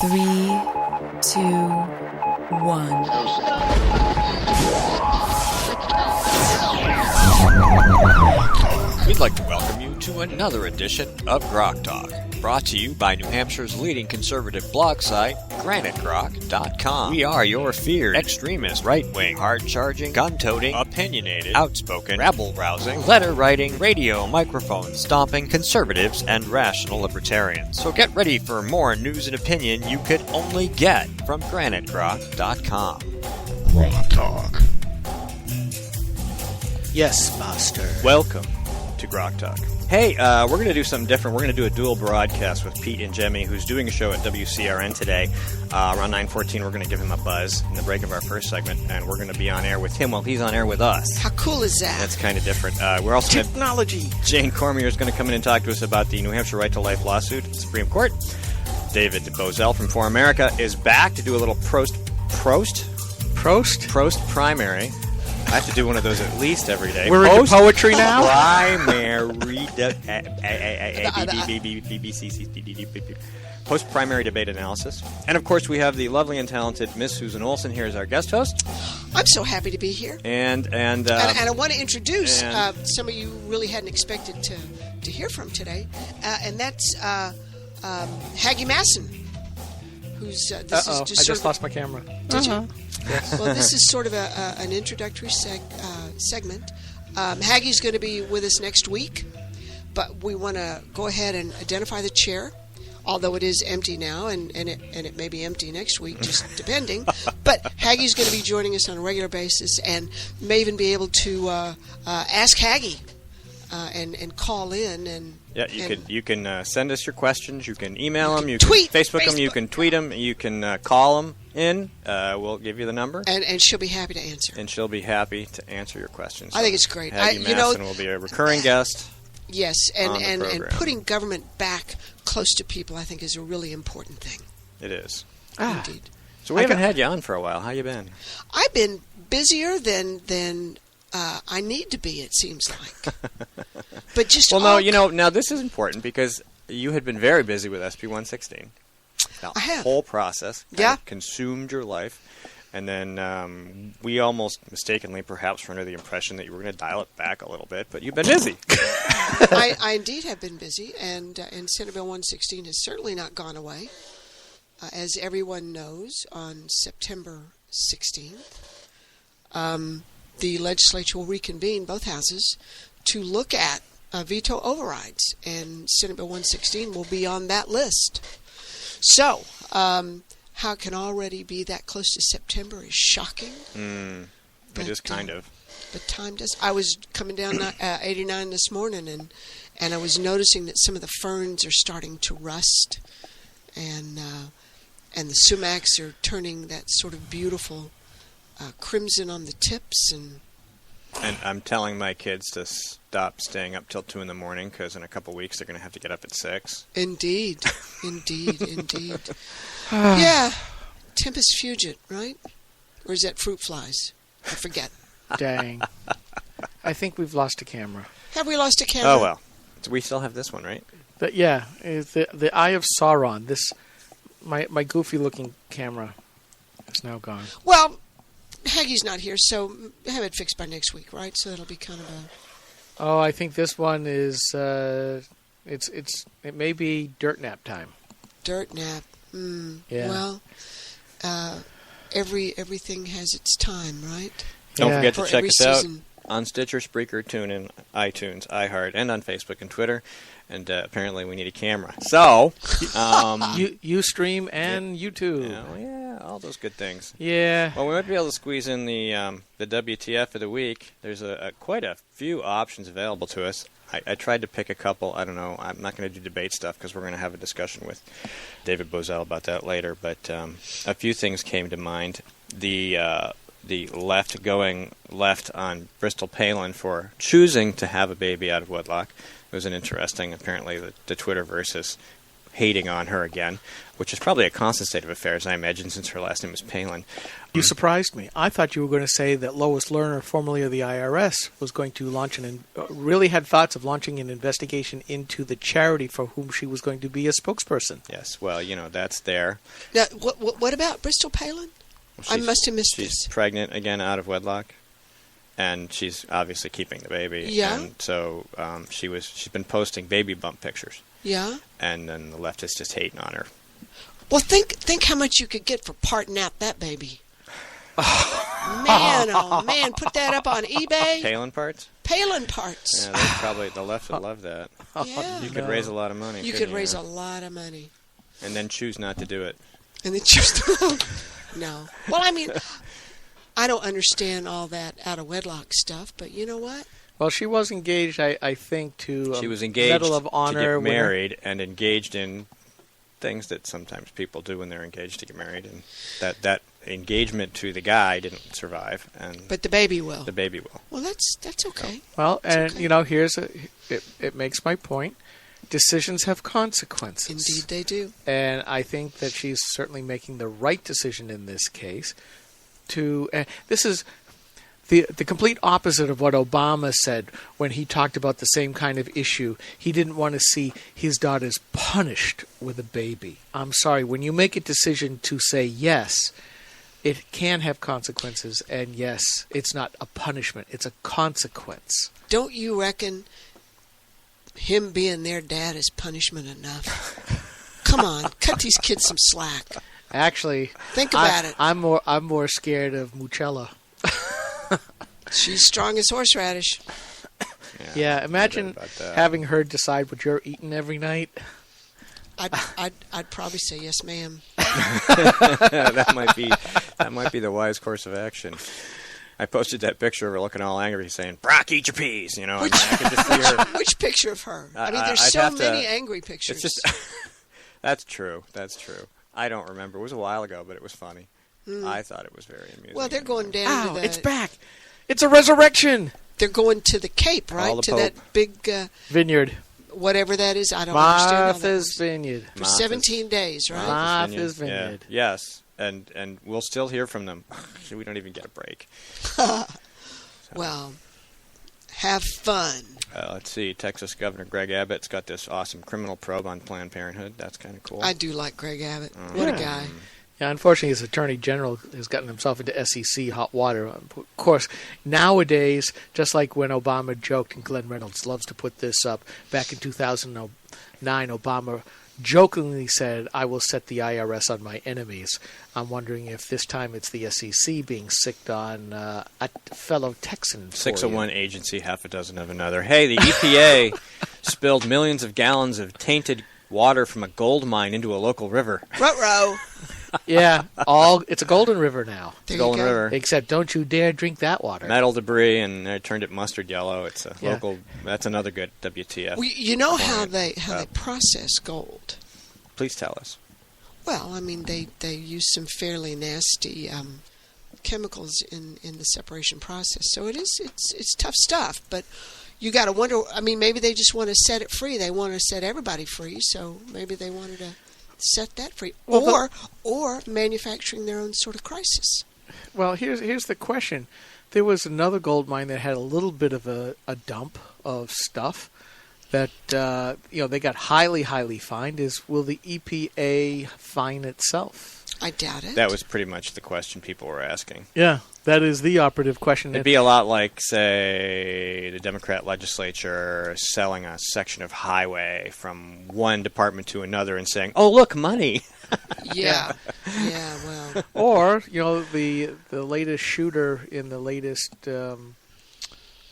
3, 2, 1. We'd like to welcome you to another edition of Grok Talk, brought to you by New Hampshire's leading conservative blog site, GraniteGrok.com. We are your feared extremist, right-wing, hard-charging, gun-toting, opinionated, outspoken, rabble-rousing, letter-writing, radio microphone stomping conservatives and rational libertarians. So get ready for more news and opinion you could only get from GraniteGrok.com. Grok Talk. Yes, Master. Welcome to Grok Talk. Hey, we're going to do something different. We're going to do a dual broadcast with Pete and Jemmy, who's doing a show at WCRN today. Around 9:14, we're going to give him a buzz in the break of our first segment, and we're going to be on air with him while he's on air with us. How cool is that? That's kind of different. We're also technology. Jane Cormier is going to come in and talk to us about the New Hampshire Right to Life lawsuit at the Supreme Court. David Bozell from For America is back to do a little Prost primary. I have to do one of those at least every day. We're into poetry now? Post-primary debate analysis. And, of course, we have the lovely and talented Miss Susan Olson here as our guest host. I'm so happy to be here. And I want to introduce some of you really hadn't expected to hear from today, and that's Haggie Masson, who's I just lost my camera. Did you? Yes. Well, this is sort of an introductory segment. Haggie's going to be with us next week, but we want to go ahead and identify the chair, although it is empty now, and it may be empty next week, just depending. But Haggie's going to be joining us on a regular basis, and may even be able to ask Haggie and call in and. Yeah, you can send us your questions. You can email them. You tweet, can Facebook them. You can tweet them. You can call them in. We'll give you the number. And she'll be happy to answer. And she'll be happy to answer your questions. I think it's great. Haggie Masson will be a recurring guest. Yes, and putting government back close to people, I think, is a really important thing. It is. Indeed. So we haven't had you on for a while. How you been? I've been busier than I need to be, it seems like. But just now this is important because you had been very busy with SB 116. I have. The whole process kind of consumed your life. And then we almost mistakenly perhaps were under the impression that you were going to dial it back a little bit, but you've been busy. I indeed have been busy, and Senate Bill 116 has certainly not gone away. As everyone knows, on September 16th, the legislature will reconvene, both houses, to look at veto overrides, and Senate Bill 116 will be on that list. So, how it can already be that close to September is shocking. It is kind of. But time does. I was coming down 89 this morning, and I was noticing that some of the ferns are starting to rust, and the sumacs are turning that sort of beautiful crimson on the tips, and I'm telling my kids to stop staying up till 2 in the morning because in a couple weeks they're going to have to get up at 6. Indeed. Yeah, Tempest fugit, right? Or is that fruit flies? I forget. Dang. I think we've lost a camera. Have we lost a camera? Oh well, we still have this one, right? But yeah, the Eye of Sauron. This my goofy looking camera is now gone. Well, Haggie's not here, so have it fixed by next week, right? So it'll be kind of a. Oh, I think this one is. It may be dirt nap time. Dirt nap. Yeah. Well, everything has its time, right? Don't forget to For check every us out season. on Stitcher, Spreaker, TuneIn, iTunes, iHeart, and on Facebook and Twitter. And apparently we need a camera. So, Ustream and YouTube. Yeah, all those good things. Yeah. Well, we might be able to squeeze in the WTF of the week. There's quite a few options available to us. I tried to pick a couple. I don't know. I'm not going to do debate stuff because we're going to have a discussion with David Bozell about that later. But a few things came to mind. The left going left on Bristol Palin for choosing to have a baby out of wedlock. It was an interesting, apparently, the Twitterverse has hating on her again, which is probably a constant state of affairs, I imagine, since her last name was Palin. You surprised me. I thought you were going to say that Lois Lerner, formerly of the IRS, was going to launch really had thoughts of launching an investigation into the charity for whom she was going to be a spokesperson. Yes, well, that's there. Now, what about Bristol Palin? I must have missed this. She's pregnant again, out of wedlock, and she's obviously keeping the baby. Yeah. And so she's been posting baby bump pictures. Yeah. And then the left is just hating on her. Well, think how much you could get for parting out that baby. Man, oh man, put that up on eBay. Palin Parts? Palin Parts. Yeah, the left would love that. Yeah. You could raise a lot of money. You could raise a lot of money. And then choose not to do it. And then choose to... No. Well, I mean, I don't understand all that out of wedlock stuff, but you know what? Well, she was engaged, I think, to she was engaged Medal of Honor. To get married and engaged in things that sometimes people do when they're engaged to get married, and that engagement to the guy didn't survive. But the baby will. The baby will. Well, that's okay. Well, that's okay. It makes my point. Decisions have consequences. Indeed, they do. And I think that she's certainly making the right decision in this case. This is the complete opposite of what Obama said when he talked about the same kind of issue. He didn't want to see his daughters punished with a baby. I'm sorry, when you make a decision to say yes, it can have consequences, and yes, it's not a punishment, it's a consequence. Don't you reckon him being their dad is punishment enough? Come on, cut these kids some slack. Actually, think about it. I'm more scared of Mucella. She's strong as horseradish. Yeah, imagine having her decide what you're eating every night. I'd probably say yes, ma'am. that might be the wise course of action. I posted that picture of her looking all angry, saying, "Brock, eat your peas." You know, I could just see her. Which picture of her? I mean, there's so many angry pictures. It's just that's true. That's true. I don't remember. It was a while ago, but it was funny. I thought it was very amusing. Well, they're going down to the... it's back. It's a resurrection. They're going to the Cape, right? To that big... vineyard. Whatever that is. I don't understand. Martha's Vineyard. For 17 days, right? Martha's Vineyard. Yeah. Yes. And we'll still hear from them. We don't even get a break. Well, have fun. Let's see. Texas Governor Greg Abbott's got this awesome criminal probe on Planned Parenthood. That's kind of cool. I do like Greg Abbott. What a guy. Yeah, unfortunately, his attorney general has gotten himself into SEC hot water. Of course, nowadays, just like when Obama joked, and Glenn Reynolds loves to put this up, back in 2009, Obama jokingly said, "I will set the IRS on my enemies." I'm wondering if this time it's the SEC being sicked on a fellow Texan. 601 agency, half a dozen of another. Hey, the EPA spilled millions of gallons of tainted water from a gold mine into a local river. Ruh-roh. Yeah, it's a golden river now. There Golden River. Except don't you dare drink that water. Metal debris, and I turned it mustard yellow. It's a local. That's another good WTF. Well, you know how they process gold. Please tell us. Well, I mean they use some fairly nasty chemicals in the separation process. So it's tough stuff, but you got to wonder. I mean, maybe they just want to set it free. They want to set everybody free. So maybe they wanted to set that free, or manufacturing their own sort of crisis. Well, here's the question. There was another gold mine that had a little bit of a dump of stuff that they got highly fined. Will the EPA fine itself? I doubt it. That was pretty much the question people were asking. Yeah, that is the operative question. It'd be a lot like, say, the Democrat legislature selling a section of highway from one department to another and saying, "Oh, look, money." Yeah. Yeah, well. Or, the latest shooter in the latest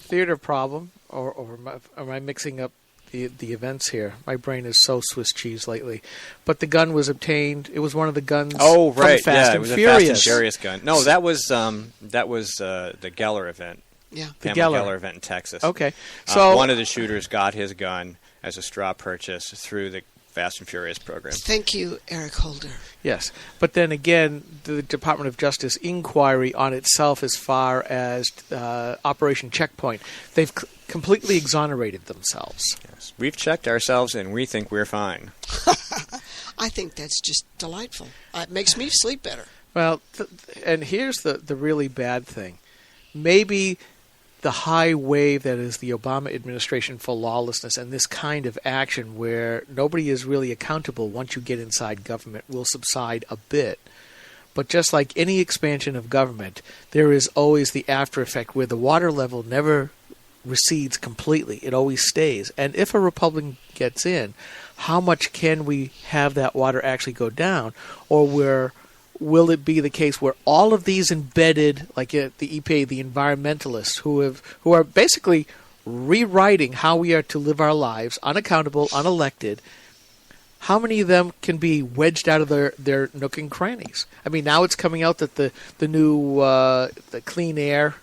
theater problem, or am I mixing up the events here? My brain is so Swiss cheese lately. But the gun was obtained. It was one of the guns. Oh, right. From Fast it and was Furious. a Fast and Furious gun. No, that was the Geller event. Yeah, the Geller event in Texas. Okay, so one of the shooters got his gun as a straw purchase through the Fast and Furious program. Thank you, Eric Holder. Yes, but then again, the Department of Justice inquiry on itself as far as Operation Checkpoint, they've completely exonerated themselves. Yes. We've checked ourselves, and we think we're fine. I think that's just delightful. It makes me sleep better. Well, and here's the really bad thing. Maybe the high wave that is the Obama administration for lawlessness and this kind of action where nobody is really accountable once you get inside government will subside a bit. But just like any expansion of government, there is always the after effect where the water level never recedes completely. It always stays. And if a Republican gets in, how much can we have that water actually go down? Or will it be the case where all of these embedded, like the EPA, the environmentalists, who are basically rewriting how we are to live our lives, unaccountable, unelected, how many of them can be wedged out of their nook and crannies? I mean, now it's coming out that the new the clean air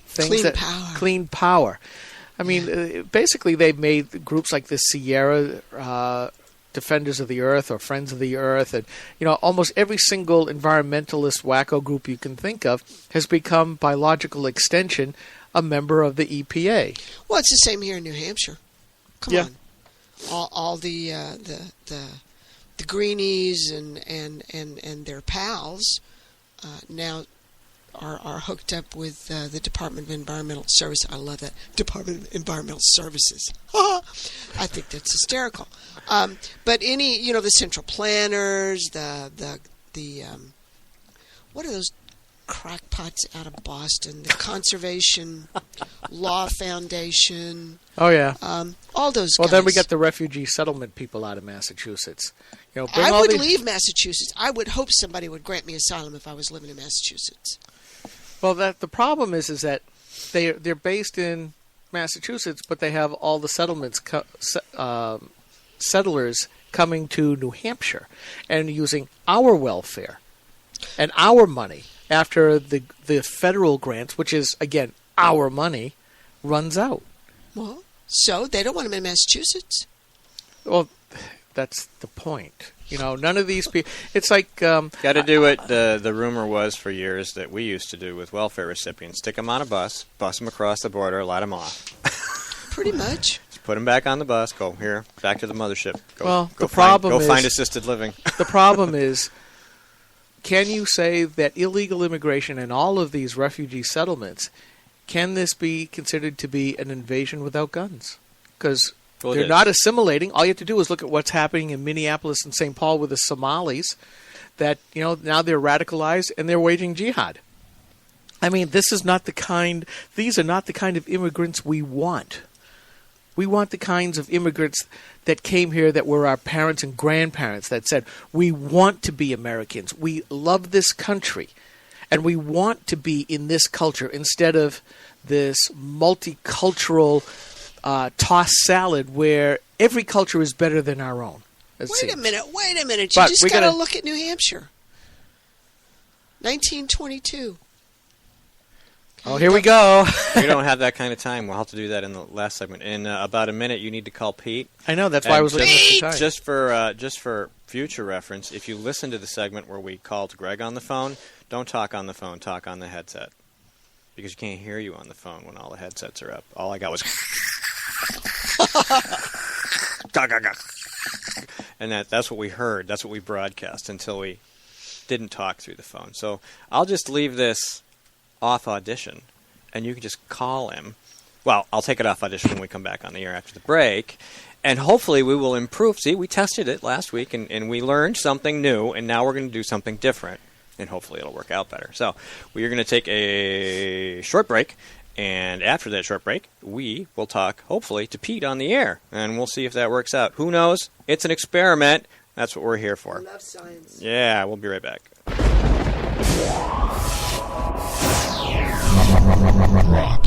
things, clean power. I mean, basically they've made groups like the Sierra Defenders of the Earth or Friends of the Earth, and almost every single environmentalist wacko group you can think of has become, by logical extension, a member of the EPA. Well, it's the same here in New Hampshire. Come on, all the greenies and their pals now are hooked up with the Department of Environmental Services. I love that, Department of Environmental Services. I think that's hysterical. But any, the central planners, the what are those crackpots out of Boston? The Conservation Law Foundation. Oh yeah. All those. Well, guys. then we got the refugee settlement people out of Massachusetts. I would leave Massachusetts. I would hope somebody would grant me asylum if I was living in Massachusetts. Well, the problem is that they're based in Massachusetts, but they have all the settlements settlers coming to New Hampshire and using our welfare and our money after the federal grants, which is again our money, runs out. Well, so they don't want them in Massachusetts. Well, that's the point. None of these people. It's like got to do what the rumor was for years that we used to do with welfare recipients: stick them on a bus them across the border, let them off. Pretty much. Just put them back on the bus. Go here, back to the mothership. Go find assisted living. The problem is, can you say that illegal immigration and all of these refugee settlements, can this be considered to be an invasion without guns? Because they're not assimilating. All you have to do is look at what's happening in Minneapolis and St. Paul with the Somalis that, now they're radicalized and they're waging jihad. I mean, these are not the kind of immigrants we want. We want the kinds of immigrants that came here that were our parents and grandparents that said, we want to be Americans. We love this country. And we want to be in this culture instead of this multicultural tossed salad where every culture is better than our own. Wait a minute. You just got to look at New Hampshire. 1922. Oh, here we go. We don't have that kind of time. We'll have to do that in the last segment. In about a minute, you need to call Pete. I know. That's why I was looking at the time. Just for future reference, if you listen to the segment where we called Greg on the phone, don't talk on the phone. Talk on the headset. Because you can't hear you on the phone when all the headsets are up. All I got was... and that's what we heard. That's what we broadcast until we didn't talk through the phone. So I'll just leave this off audition, and you can just call him. Well, I'll take it off audition when we come back on the air after the break, and hopefully we will improve. See, we tested it last week, and we learned something new, and now we're going to do something different, and hopefully it'll work out better. So we are going to take a short break, and after that short break, we will talk, hopefully, to Pete on the air, and we'll see if that works out. Who knows? It's an experiment. That's what we're here for. I love science. Yeah, we'll be right back. Rock.